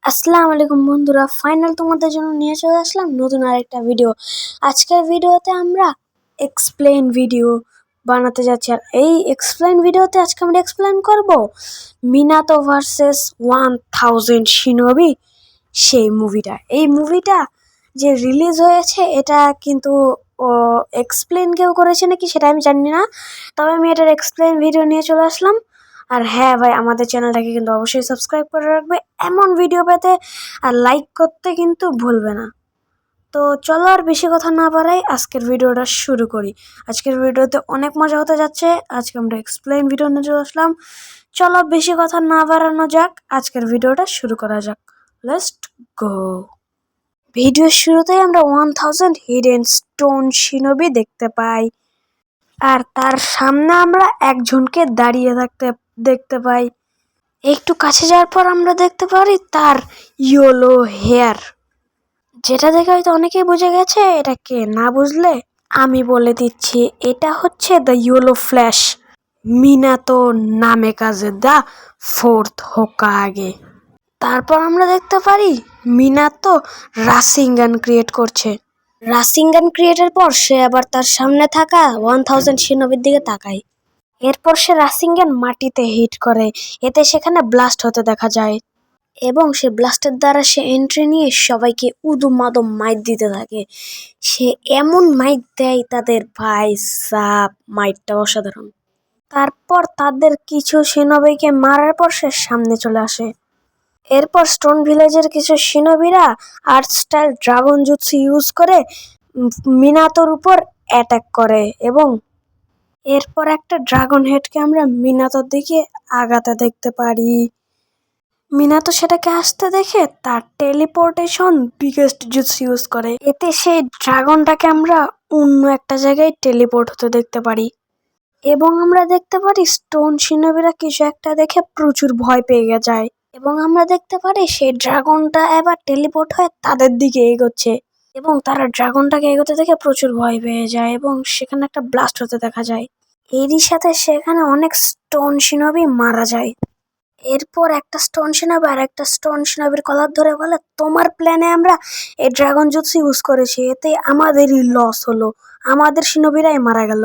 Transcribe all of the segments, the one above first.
আসসালামু আলাইকুম বন্ধুরা, ফাইনাল তোমাদের জন্য নিয়ে চলে আসলাম নতুন আরেকটা ভিডিও। আজকের ভিডিওতে আমরা এক্সপ্লেইন ভিডিও বানাতে যাচ্ছি। আর এই এক্সপ্লেইন ভিডিওতে আজকে আমরা এক্সপ্লেইন করব মিনাতো ভার্সেস 1000 শিনোবি, সেই মুভিটা। এই মুভিটা যে রিলিজ হয়েছে এটা কিন্তু এক্সপ্লেইন কেউ করেছে নাকি সেটা আমি জানি না, তবে আমি এটার এক্সপ্লেইন ভিডিও নিয়ে চলে আসলাম। আর হ্যাঁ ভাই, আমাদের চ্যানেলটাকে কিন্তু অবশ্যই সাবস্ক্রাইব করে রাখবে এমন ভিডিও পেতে, আর লাইক করতে কিন্তু ভুলবে না। তো চলো আর বেশি কথা না বাড়াই, আজকের ভিডিওটা শুরু করি। আজকের ভিডিওতে অনেক মজা হতে যাচ্ছে। আজকে আমরা এক্সপ্লেইন ভিডিও নিয়ে চলে আসলাম। চলো বেশি কথা না বাড়ানো যাক, আজকের ভিডিওটা শুরু করা যাক। Let's go. ভিডিওর শুরুতেই আমরা 1000 হিডেন স্টোন শিনোবি দেখতে পাই, আর তার সামনে আমরা একজনকে দাঁড়িয়ে দেখতে পাই। একটু কাছে যাওয়ার পর আমরা দেখতে পারি তার ইয়েলো হেয়ার, যেটা দেখে হয়তো অনেকেই বুঝে গেছে এটা কে। না বুঝলে আমি বলে দিচ্ছি, এটা হচ্ছে দ্য ইয়েলো ফ্ল্যাশ মিনাতো নামেকাজে দ্য ফোর্থ হোকাগে। তারপর আমরা দেখতে পারি মিনাতো রাসিঙ্গান ক্রিয়েট করছে। রাসিঙ্গান ক্রিয়েটের পর সে আবার তার সামনে থাকা 1000 শিনোবির দিকে তাকায়। এরপর সে রাসিঙ্গান মাটিতে হিট করে, এতে সেখানে ব্লাস্ট হতে দেখা যায় এবং সে ব্লাস্টের দ্বারা সে এন্ট্রি নিয়ে সবাইকে উদুমাদম মাইট দিতে থাকে। সে এমন মাইট দেয় তাদের, ভাই সাপ, মাইটটা অসাধারণ। তারপর তাদের কিছু শিনোবিকে মারার পর সে সামনে চলে আসে। এরপর স্টোন ভিলেজের কিছু শিনোবিরা art style dragon jutsu use করে মিনাতোর উপর অ্যাটাক করে এবং এরপর একটা ড্রাগন হেডকে আমরা মিনাতোর দিকে আগাতে দেখতে পারি। মিনাতো সেটাকে আসতে দেখে তার টেলিপোর্টেশন বিগেস্ট জুৎসু ইউজ করে, এতে সেই ড্রাগনটাকে আমরা অন্য একটা জায়গায় টেলিপোর্ট হতে দেখতে পারি। এবং আমরা দেখতে পারি স্টোন শিনোবিরা কিছু একটা দেখে প্রচুর ভয় পেয়ে যায় এবং আমরা দেখতে পারি সেই ড্রাগনটা এবার টেলিপোর্ট হয়ে তাদের দিকে এগোচ্ছে এবং তারা ড্রাগনটাকে এগোতে দেখে প্রচুর ভয় পেয়ে যায় এবং সেখানে একটা ব্লাস্ট হতে দেখা যায়। এরই সাথে সেখানে অনেক স্টোন শিনোবি মারা যায়। এরপর একটা স্টোন শিনোবি আর একটা স্টোন শিনোবির কলার ধরে বলে, তোমার প্ল্যানে আমরা এই ড্রাগন জুৎসু ইউজ করেছি, এতে আমাদেরই লস হলো, আমাদের শিনোবিরাই মারা গেল।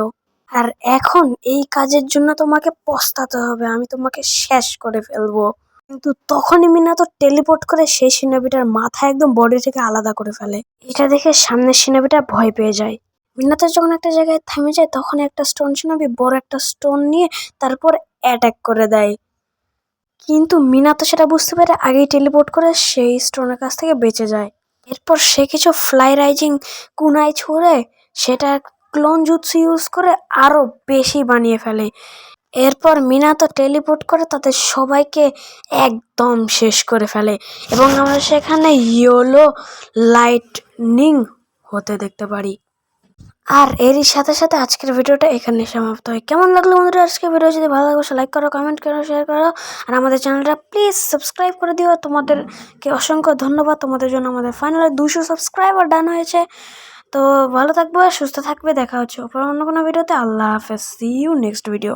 আর এখন এই কাজের জন্য তোমাকে পস্তাতে হবে, আমি তোমাকে শেষ করে ফেলবো। কিন্তু তখনই মিনাতো টেলিপোর্ট করে সেই শিনোবিটার মাথা একদম বডি থেকে আলাদা করে ফেলে। এটা দেখে সামনের শিনোবিটা ভয় পেয়ে যায়। মিনাতো যখন একটা জায়গায় থেমে যায় তখন একটা স্টোন শিনোবি বড় একটা স্টোন নিয়ে তারপর অ্যাটাক করে দেয়, কিন্তু মিনাতো সেটা বুঝতে পেরে আগেই টেলিপোর্ট করে সেই স্টোনের কাছ থেকে বেঁচে যায়। এরপর সে কিছু ফ্লাই রাইজিং কুনাই ছুঁড়ে সেটা ক্লোন জুৎসু ইউজ করে আরো বেশি বানিয়ে ফেলে। এরপর মিনাতো টেলিপোর্ট করে তাদের সবাইকে একদম শেষ করে ফেলে এবং আমরা সেখানে ইয়েলো লাইটনিং হতে দেখতে পারি। আর এরই সাথে সাথে আজকের ভিডিওটা এখানে সমাপ্ত হয়। কেমন লাগলো বন্ধুরা আজকের ভিডিও? যদি ভালো লাগে লাইক করো, কমেন্ট করো, শেয়ার করো, আর আমাদের চ্যানেলটা প্লিজ সাবস্ক্রাইব করে দিও। তোমাদেরকে অসংখ্য ধন্যবাদ, তোমাদের জন্য আমাদের ফাইনালি 200 সাবস্ক্রাইবার ডান হয়েছে। তো ভালো থাকবে, সুস্থ থাকবে, দেখা হচ্ছে অন্য কোনো ভিডিওতে। আল্লাহ হাফেজ, সি ইউ নেক্সট ভিডিও।